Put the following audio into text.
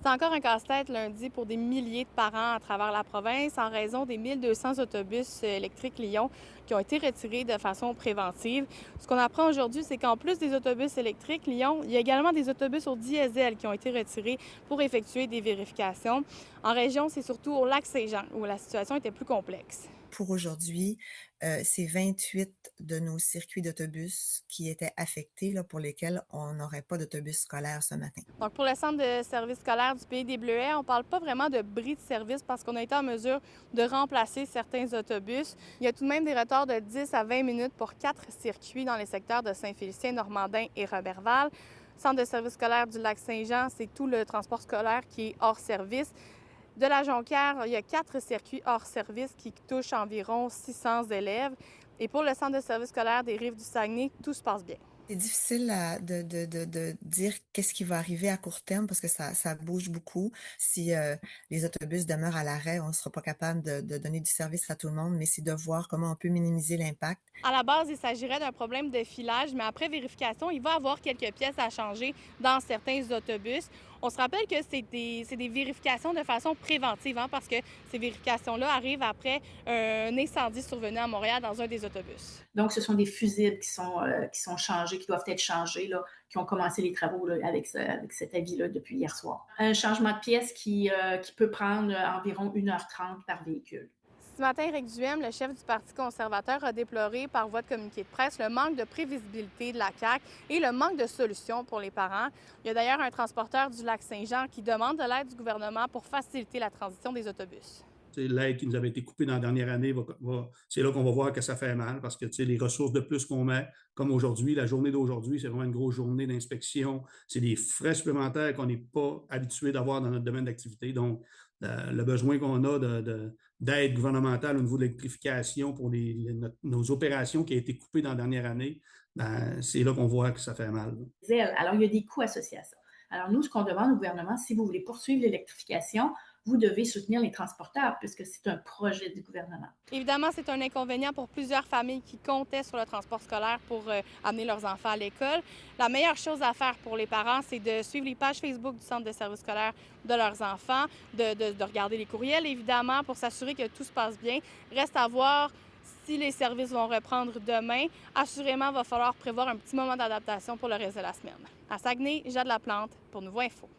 C'est encore un casse-tête lundi pour des milliers de parents à travers la province en raison des 1200 autobus électriques Lyon qui ont été retirés de façon préventive. Ce qu'on apprend aujourd'hui, c'est qu'en plus des autobus électriques Lyon, il y a également des autobus au diesel qui ont été retirés pour effectuer des vérifications. En région, c'est surtout au Lac-Saint-Jean où la situation était plus complexe. Pour aujourd'hui, c'est 28 de nos circuits d'autobus qui étaient affectés, là, pour lesquels on n'aurait pas d'autobus scolaire ce matin. Donc, pour le centre de service scolaire du Pays des Bleuets, on ne parle pas vraiment de bris de service parce qu'on a été en mesure de remplacer certains autobus. Il y a tout de même des retards de 10 à 20 minutes pour 4 circuits dans les secteurs de Saint-Félicien, Normandin et Roberval. Centre de service scolaire du Lac-Saint-Jean, c'est tout le transport scolaire qui est hors service. De la Jonquière, il y a 4 circuits hors service qui touchent environ 600 élèves. Et pour le centre de service scolaire des Rives-du-Saguenay, tout se passe bien. C'est difficile de dire qu'est-ce qui va arriver à court terme parce que ça bouge beaucoup. Si les autobus demeurent à l'arrêt, on ne sera pas capable de donner du service à tout le monde, mais c'est de voir comment on peut minimiser l'impact. À la base, il s'agirait d'un problème de filage, mais après vérification, il va y avoir quelques pièces à changer dans certains autobus. On se rappelle que c'est des vérifications de façon préventive, parce que ces vérifications-là arrivent après un incendie survenu à Montréal dans un des autobus. Donc, ce sont des fusibles qui sont changés, qui doivent être changés, là, qui ont commencé les travaux là, avec cet avis-là depuis hier soir. Un changement de pièce qui peut prendre environ 1h30 par véhicule. Ce matin, Éric Duhem, le chef du Parti conservateur, a déploré par voie de communiqué de presse le manque de prévisibilité de la CAQ et le manque de solutions pour les parents. Il y a d'ailleurs un transporteur du Lac-Saint-Jean qui demande de l'aide du gouvernement pour faciliter la transition des autobus. L'aide qui nous avait été coupée dans la dernière année, c'est là qu'on va voir que ça fait mal parce que les ressources de plus qu'on met, comme aujourd'hui, la journée d'aujourd'hui, c'est vraiment une grosse journée d'inspection. C'est des frais supplémentaires qu'on n'est pas habitué d'avoir dans notre domaine d'activité. Donc, le besoin qu'on a d'aide gouvernementale au niveau de l'électrification pour nos opérations qui a été coupées dans la dernière année, c'est là qu'on voit que ça fait mal. Alors, il y a des coûts associés à ça. Alors, nous, ce qu'on demande au gouvernement, si vous voulez poursuivre l'électrification, vous devez soutenir les transporteurs puisque c'est un projet du gouvernement. Évidemment, c'est un inconvénient pour plusieurs familles qui comptaient sur le transport scolaire pour amener leurs enfants à l'école. La meilleure chose à faire pour les parents, c'est de suivre les pages Facebook du centre de service scolaire de leurs enfants, de regarder les courriels, évidemment, pour s'assurer que tout se passe bien. Reste à voir si les services vont reprendre demain. Assurément, il va falloir prévoir un petit moment d'adaptation pour le reste de la semaine. À Saguenay, Jade Laplante pour Nouveau Info.